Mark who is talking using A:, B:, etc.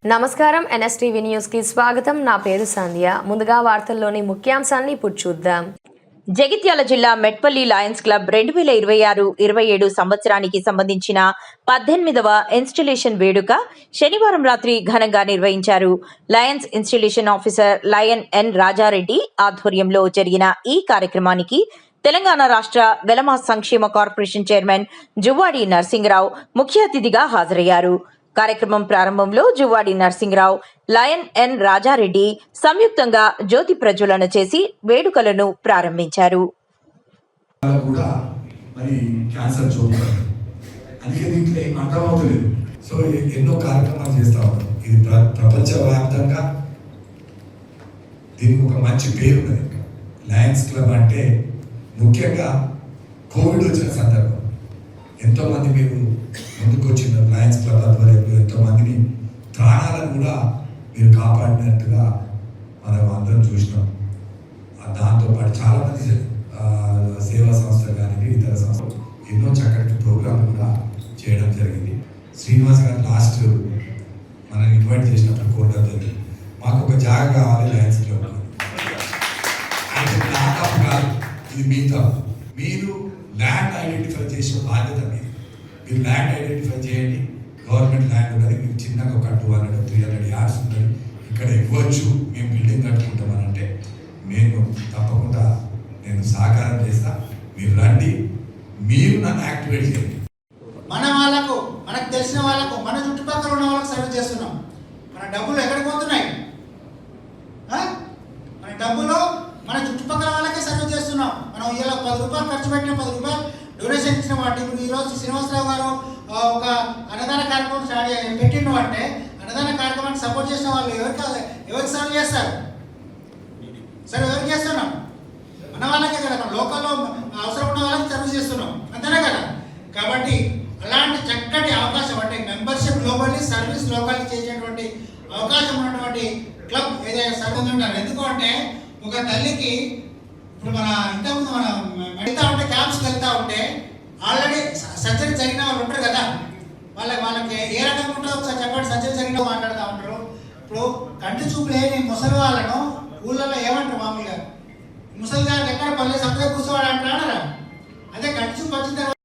A: నమస్కారం NSTV news కి స్వాగతం. నా పేరు సంధ్య. ముందుగా వార్తల్లోని ముఖ్యాంశాలను ఇప్పుడు చూద్దాం.
B: జగిత్యాల జిల్లా మెట్పల్లి లయన్స్ క్లబ్ 2026-27 సంవత్సరానికి సంబంధించిన 18వ ఇన్స్టాలేషన్ వేడుక శనివారం రాత్రి ఘనంగా నిర్వహించారు. లయన్స్ ఇన్స్టాలేషన్ ఆఫీసర్ లయన్ ఎన్ రాజారెడ్డి ఆధ్వర్యంలో జరిగిన ఈ కార్యక్రమానికి తెలంగాణ రాష్ట్ర వెలమ సంక్షేమ కార్పొరేషన్ చైర్మన్ జువ్వాడి నర్సింగరావు ముఖ్య అతిథిగా హాజరయ్యారు. కార్యక్రమం ప్రారంభంలో జువ్వాడి నర్సింగరావు, లయన్ ఎన్ రాజారెడ్డి సంయుక్తంగా జ్యోతి ప్రజ్వలన చేసి వేడుకలను ప్రారంభించారు.
C: ఎన్నో కార్యక్రమాలు చేస్తా ఉన్నాం. ఇది ప్రపంచవ్యాప్తంగా దీనికి ఒక మంచి పేరు ఉన్నది. లయన్స్ క్లబ్ అంటే ముఖ్యంగా కోవిడ్ వచ్చిన సందర్భం ఎంతోమంది మీరు ముందుకు వచ్చిన లయన్స్ క్లబ్ ఆధ్వర్యంలో ఎంతోమందిని ప్రాణాలను కూడా మీరు కాపాడినట్టుగా మనం అందరం చూసినాం. దాంతోపాటు చాలామంది సేవా సంస్థలు కానీ ఇతర సంస్థలు ఎన్నో చక్కటి ప్రోగ్రాంలు కూడా చేయడం జరిగింది. శ్రీనివాస్ గారు లాస్ట్ మనల్ని ఇన్వైట్ చేసినప్పుడు కోరడం జరిగింది, మాకు ఒక జాగా కావాలి లయన్స్ క్లబ్. నా తప్పు కాదు, ఇది మీ తప్పు. మీరు ల్యాండ్ ఐడెంటిఫై చేసే బాధ్యత మీరు ల్యాండ్ ఐడెంటిఫై చేయండి. గవర్నమెంట్ ల్యాండ్ ఉన్నది, మీకు చిన్నగా ఒక 200-300 యార్డ్స్ ఉన్నది, ఇక్కడ ఇవ్వచ్చు, మేము బిల్డింగ్ కట్టుకుంటామని అంటే నేను తప్పకుండా సహకారం చేస్తా. మీరు రండి, మీరు నన్ను యాక్టివేట్ చేయండి.
D: మన వాళ్ళకు, మనకు తెలిసిన వాళ్ళకు, మన చుట్టుపక్కల ఉన్న వాళ్ళకి సర్వ్ చేస్తున్నాం. మన డబ్బులు ఎక్కడికి పోతున్నాయి? మన డబ్బులు మన చుట్టుపక్కల వాళ్ళకే సర్వ్ చేస్తున్నాం. మనం ఇలా 10 రూపాయలు ఖర్చు పెట్టిన 10 రూపాయలు డొనేషన్ ఇచ్చిన వాటి ఇప్పుడు ఈరోజు శ్రీనివాసరావు గారు ఒక అన్నదాన కార్యక్రమం పెట్టిండు అంటే అన్నదాన కార్యక్రమానికి సపోర్ట్ చేసిన వాళ్ళు ఎవరికి సర్వ్ చేస్తారు? సరే, ఎవరికి చేస్తున్నాం? మన వాళ్ళకే కదా, మన లోకల్లో అవసరం ఉన్న వాళ్ళకి సర్వ్ చేస్తున్నాం, అంతేనా కదా? కాబట్టి అలాంటి చక్కటి అవకాశం అంటే మెంబర్షిప్ గ్లోబల్లీ, సర్వీస్ లోకల్లీ చేసేటువంటి అవకాశం ఉన్నటువంటి క్లబ్ ఏదైనా సర్వ్ ఉంటారు. ఎందుకు అంటే ఒక తల్లికి ఇప్పుడు మన ఇంతకుముందు మనం వెళ్తా ఉంటే క్యాంప్స్కి వెళ్తా ఉంటే ఆల్రెడీ సర్జరీ జరిగిన వాళ్ళు ఉంటారు కదా, వాళ్ళకి ఏ రకంగా ఉంటుందో ఒకసారి చెప్పండి. సర్జరీ జరిగిన మాట్లాడుతూ ఉంటారు. ఇప్పుడు కంటి చూపు లేని ముసలి వాళ్ళను ఊళ్ళలో ఏమంటారు? మామూలుగా ముసలి గారికి ఎక్కడ పల్లె సపరేట్ కూర్చోవాలంటారా? అదే కంటి చూపు వచ్చిన తర్వాత